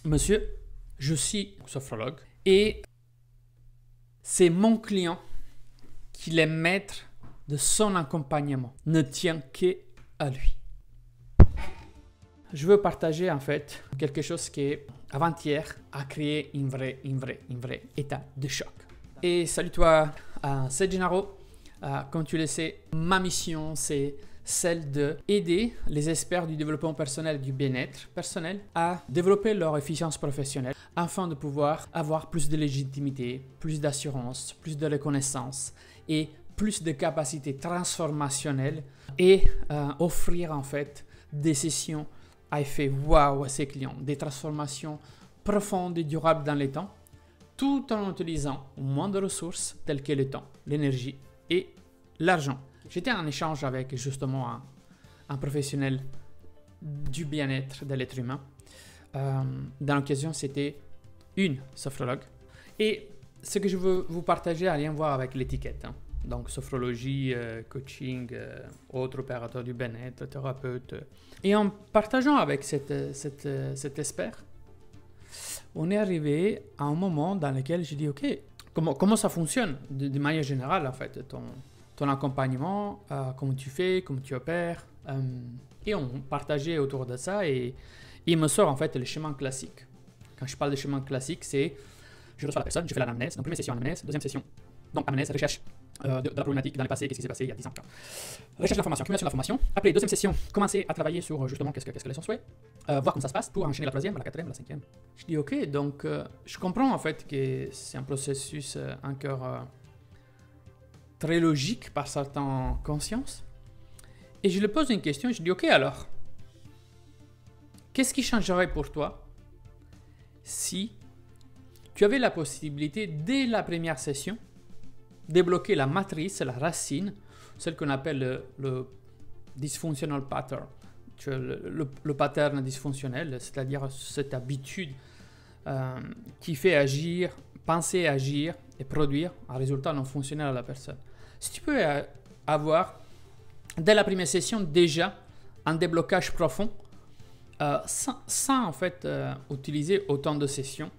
Monsieur, je suis sophrologue et c'est mon client qui est maître de son accompagnement. Ne tient qu'à lui. Je veux partager en fait quelque chose qui, avant-hier, a créé un vrai état de choc. Et salut toi, c'est Gennaro. Comme tu le sais, ma mission c'est celle d'aider les experts du développement personnel et du bien-être personnel à développer leur efficience professionnelle afin de pouvoir avoir plus de légitimité, plus d'assurance, plus de reconnaissance et plus de capacités transformationnelles et offrir en fait des sessions à effet wow à ses clients, des transformations profondes et durables dans le temps, tout en utilisant moins de ressources telles que le temps, l'énergie et l'argent. J'étais en échange avec justement un professionnel du bien-être de l'être humain. Dans l'occasion, c'était une sophrologue. Et ce que je veux vous partager a rien à voir avec l'étiquette. Donc, sophrologie, coaching, autre opérateur du bien-être, thérapeute. Et en partageant avec cet expert, on est arrivé à un moment dans lequel j'ai dit, OK, comment ça fonctionne de manière générale, en fait, ton accompagnement, comment tu fais, comment tu opères. Et on partageait autour de ça et il me sort en fait le schéma classique. Quand je parle de schéma classique, c'est je reçois la personne, je fais l'anamnèse, donc première session anamnèse, deuxième session, donc anamnèse, recherche de la problématique dans le passé, qu'est-ce qui s'est passé il y a 10 ans. Recherche d'informations, accumulation d'informations. Après, deuxième session, commencer à travailler sur justement qu'est-ce que les son souhait, voir comment ça se passe pour enchaîner la troisième, la quatrième, la cinquième. Je dis OK, donc je comprends en fait que c'est un processus encore très logique par certaines consciences. Et je lui pose une question, je dis OK alors, qu'est-ce qui changerait pour toi si tu avais la possibilité dès la première session débloquer la matrice, la racine, celle qu'on appelle le dysfunctional pattern, le pattern dysfonctionnel, c'est-à-dire cette habitude qui fait agir, penser, agir et produire un résultat non fonctionnel à la personne. Si tu peux avoir dès la première session déjà un déblocage profond sans en fait utiliser autant de sessions,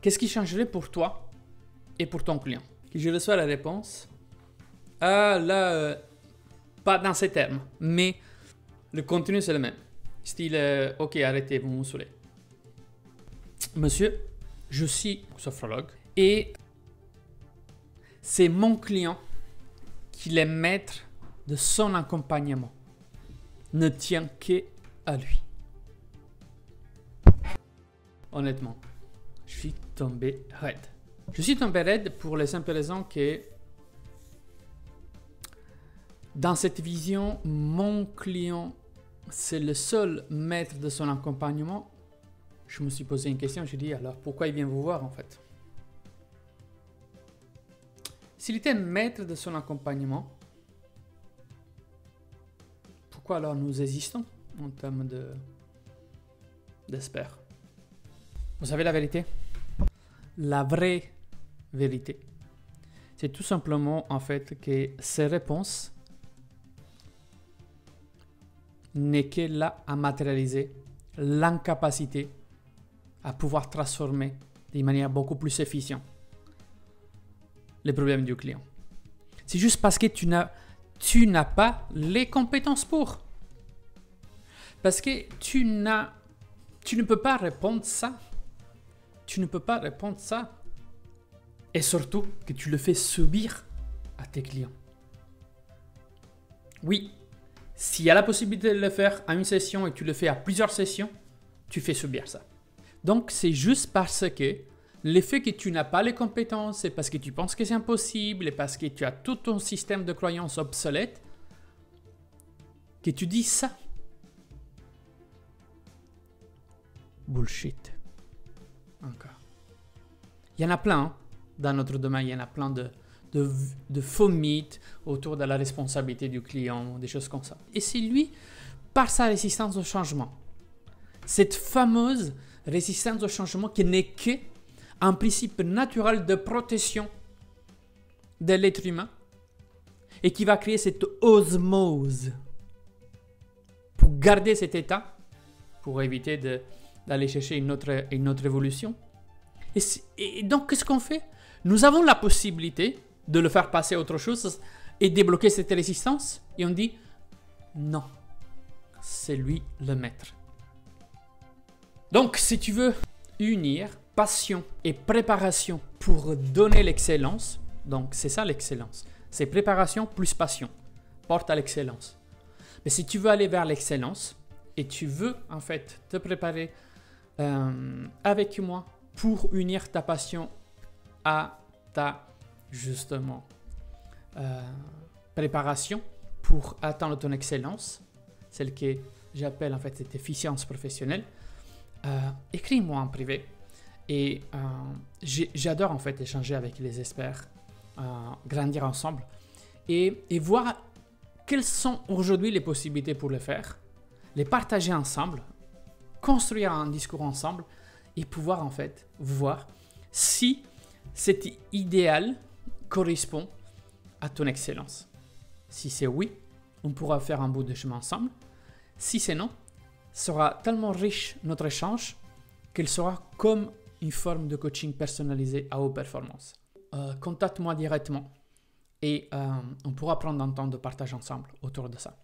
qu'est-ce qui changerait pour toi et pour ton client? Je reçois la réponse, là, pas dans ces termes, mais le contenu c'est le même. Style, OK, arrêtez, vous me saoulez. Monsieur, je suis sophrologue et c'est mon client qui est maître de son accompagnement. Ne tient qu'à lui. Honnêtement, je suis tombé raide. Je suis tombé raide pour la simple raison que dans cette vision, mon client, c'est le seul maître de son accompagnement. Je me suis posé une question, j'ai dit alors pourquoi il vient vous voir en fait? S'il était maître de son accompagnement, pourquoi alors nous existons en termes d'experts? Vous savez la vérité? La vraie vérité, c'est tout simplement en fait que ces réponses n'est que là à matérialiser l'incapacité à pouvoir transformer de manière beaucoup plus efficiente les problèmes du client. C'est juste parce que tu n'as pas les compétences pour. Parce que tu ne peux pas répondre ça. Tu ne peux pas répondre ça. Et surtout que tu le fais subir à tes clients. Oui, s'il y a la possibilité de le faire à une session et tu le fais à plusieurs sessions, tu fais subir ça. Donc c'est juste parce que le fait que tu n'as pas les compétences, c'est parce que tu penses que c'est impossible et parce que tu as tout ton système de croyances obsolète que tu dis ça. Bullshit. Encore. Il y en a plein hein, dans notre domaine, il y en a plein de faux mythes autour de la responsabilité du client, des choses comme ça. Et c'est lui, par sa résistance au changement, cette fameuse résistance au changement qui n'est qu'un principe naturel de protection de l'être humain et qui va créer cette osmose pour garder cet état, pour éviter d'aller chercher une autre évolution. Et donc, qu'est-ce qu'on fait? Nous avons la possibilité de le faire passer à autre chose et débloquer cette résistance. Et on dit, non, c'est lui le maître. Donc, si tu veux unir passion et préparation pour donner l'excellence, donc c'est ça l'excellence, c'est préparation plus passion, porte à l'excellence. Mais si tu veux aller vers l'excellence et tu veux en fait te préparer avec moi pour unir ta passion à ta justement préparation pour atteindre ton excellence, celle que j'appelle en fait cette efficience professionnelle, écris-moi en privé. Et j'adore en fait échanger avec les experts, grandir ensemble et voir quelles sont aujourd'hui les possibilités pour le faire, les partager ensemble, construire un discours ensemble et pouvoir en fait voir si cet idéal correspond à ton excellence. Si c'est oui, on pourra faire un bout de chemin ensemble. Si c'est non, sera tellement riche notre échange qu'il sera comme une forme de coaching personnalisé à haute performance. Contacte-moi directement et on pourra prendre un temps de partage ensemble autour de ça.